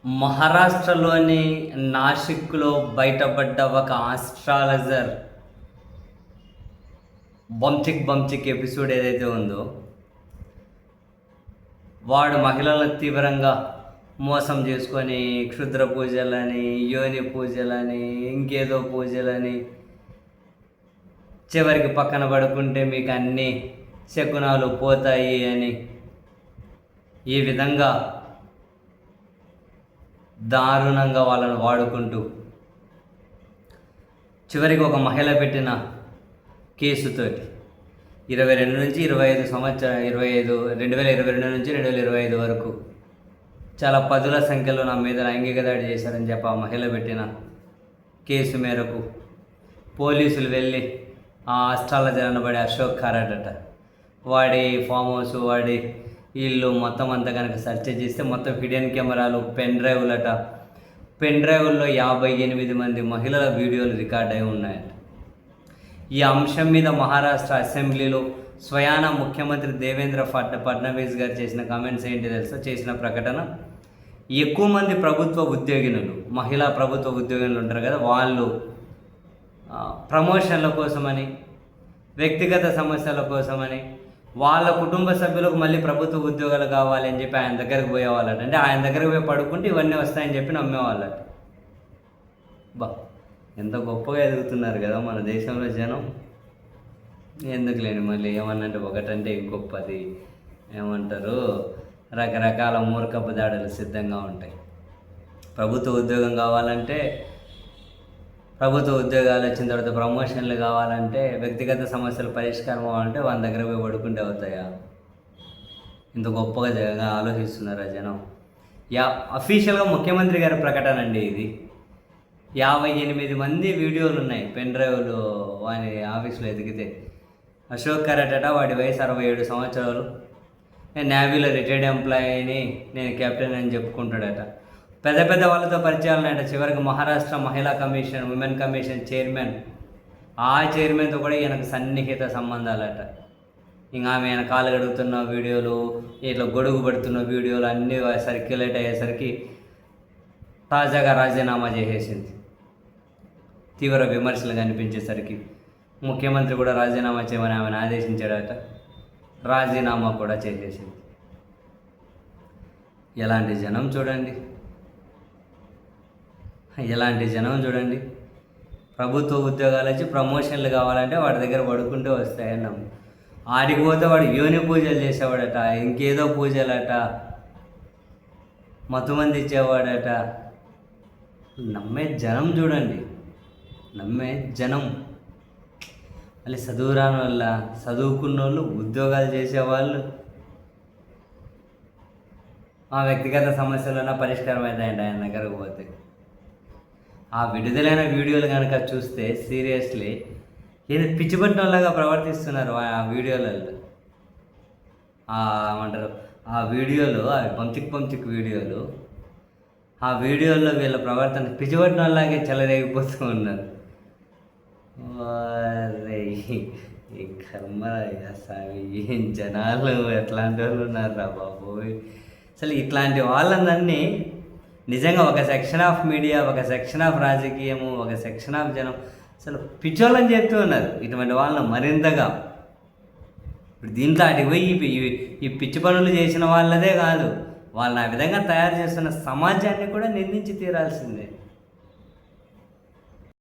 మహారాష్ట్రలోని నాసిక్‌లో బయటపడ్డ ఒక ఆస్ట్రాలజర్ బంచిక్ ఎపిసోడ్ ఏదైతే ఉందో, వాడు మహిళలను తీవ్రంగా మోసం చేసుకొని క్షుద్ర పూజలని, యోని పూజలని, ఇంకేదో పూజలని, చివరికి పక్కన పడుకుంటే మీకు అన్ని శకునాలు పోతాయి అని ఈ విధంగా దారుణంగా వాళ్ళను వాడుకుంటూ చివరికి ఒక మహిళ పెట్టిన కేసుతోటి 22 నుంచి 25 సంవత్సరాలు 2022 నుంచి 2025 వరకు చాలా పదుల సంఖ్యలో నా మీద లైంగిక దాడి చేశారని చెప్పి ఆ మహిళ పెట్టిన కేసు మేరకు పోలీసులు వెళ్ళి ఆ ఆస్ట్రాలజర్ అనబడే అశోక్ ఖరాట్ వాడి ఫామ్ హౌస్, వాడి ఇల్లు మొత్తం అంతా కనుక సెర్చ్ చేస్తే మొత్తం హిడెన్ కెమెరాలు, పెన్ డ్రైవుల్లో 58 మంది మహిళల వీడియోలు రికార్డ్ అయి ఉన్నాయట. ఈ అంశం మీద మహారాష్ట్ర అసెంబ్లీలో స్వయాన ముఖ్యమంత్రి దేవేంద్ర ఫడ్నవీస్ గారు చేసిన కామెంట్స్ ఏంటి తెలుసా? చేసిన ప్రకటన, ఎక్కువ మంది మహిళా ప్రభుత్వ ఉద్యోగినులు ఉంటారు కదా, వాళ్ళు ప్రమోషన్ల కోసమని, వ్యక్తిగత సమస్యల కోసమని, వాళ్ళ కుటుంబ సభ్యులకు మళ్ళీ ప్రభుత్వ ఉద్యోగాలు కావాలి అని చెప్పి ఆయన దగ్గరికి పోయేవాళ్ళట. అంటే ఆయన దగ్గరికి పోయి పడుకుంటే ఇవన్నీ వస్తాయని చెప్పి నమ్మేవాళ్ళట. ఎంత గొప్పగా ఎదుగుతున్నారు కదా మన దేశంలో జనం. ఎందుకు లేని మళ్ళీ ఏమన్నంటే ఒకటంటే ఇంకొప్పది ఏమంటారు, రకరకాల మూర్ఖపు దాడులు సిద్ధంగా ఉంటాయి. ప్రభుత్వ ఉద్యోగం కావాలంటే, ప్రభుత్వ ఉద్యోగాలు వచ్చిన తర్వాత ప్రమోషన్లు కావాలంటే, వ్యక్తిగత సమస్యలు పరిష్కారం అవ్వాలంటే వాళ్ళ దగ్గర పోయి పడుకుంటే అవుతాయా? ఇంత గొప్పగా ఆలోచిస్తున్నారా జనం? అఫీషియల్గా ముఖ్యమంత్రి గారి ప్రకటన అండి ఇది. 58 మంది వీడియోలు ఉన్నాయి పెన్ డ్రైవ్లు వాని ఆఫీస్లో ఎదిగితే. అశోక్ ఖరాట్ వాడి వయసు 67 సంవత్సరాలు, నేను నేవీలో రిటైర్డ్ ఎంప్లాయీని, నేను కెప్టెన్ అని చెప్పుకుంటాడట. పెద్ద వాళ్ళతో పరిచయాలు ఉన్నాయట. చివరికి మహారాష్ట్ర మహిళా కమిషన్, ఉమెన్ కమిషన్ చైర్మన్, ఆ చైర్మన్తో కూడా ఈయనకు సన్నిహిత సంబంధాలట. ఇంకా ఆమె ఆయన కాలు గడుగుతున్న వీడియోలు, ఇట్లా గొడుగు పడుతున్న వీడియోలు అన్నీ సర్క్యులేట్ అయ్యేసరికి తాజాగా రాజీనామా చేసేసింది. తీవ్ర విమర్శలు కనిపించేసరికి ముఖ్యమంత్రి కూడా రాజీనామా చేయమని ఆమెను ఆదేశించాడట. రాజీనామా కూడా చేసేసింది. ఎలాంటి జనం చూడండి. ప్రభుత్వ ఉద్యోగాలు వచ్చి ప్రమోషన్లు కావాలంటే వాడి దగ్గర పడుకుంటూ వస్తాయన్నాం. ఆడికి పోతే వాడు యోని పూజలు చేసేవాడట, ఇంకేదో పూజలట, మత్తుమంది ఇచ్చేవాడట. నమ్మే జనం చూడండి, మళ్ళీ చదువురాని వల్ల, చదువుకున్న వాళ్ళు, ఉద్యోగాలు చేసేవాళ్ళు, ఆ వ్యక్తిగత సమస్యలన్నా పరిష్కారం అవుతాయండి ఆయన దగ్గరకు పోతే. ఆ విడుదలైన వీడియోలు కనుక చూస్తే సీరియస్లీ ఏదో పిచ్చిపట్టినలాగా ప్రవర్తిస్తున్నారు ఆ వీడియోలలో. ఏమంటారు ఆ వీడియోలు, అవి పంచిక్ వీడియోలు, ఆ వీడియోల్లో వీళ్ళ ప్రవర్తన పిచ్చిపట్టినలాగే చెలరేగిపోతూ ఉన్నారు. ఈ కర్మ స్వామి, ఏం జనాలు ఎట్లాంటి వాళ్ళు ఉన్నారు రా బాబోయ్. అసలు ఇట్లాంటి వాళ్ళందరినీ నిజంగా ఒక సెక్షన్ ఆఫ్ మీడియా, ఒక సెక్షన్ ఆఫ్ రాజకీయము, ఒక సెక్షన్ ఆఫ్ జనం అసలు పిచ్చోళ్ళని చెప్తూ ఉన్నారు. ఇటువంటి వాళ్ళను మరింతగా ఇప్పుడు దీంట్లో అటుకు పోయి ఈ పిచ్చి పనులు చేసిన వాళ్ళదే కాదు, వాళ్ళని ఆ విధంగా తయారు చేస్తున్న సమాజాన్ని కూడా నిందించి తీరాల్సిందే.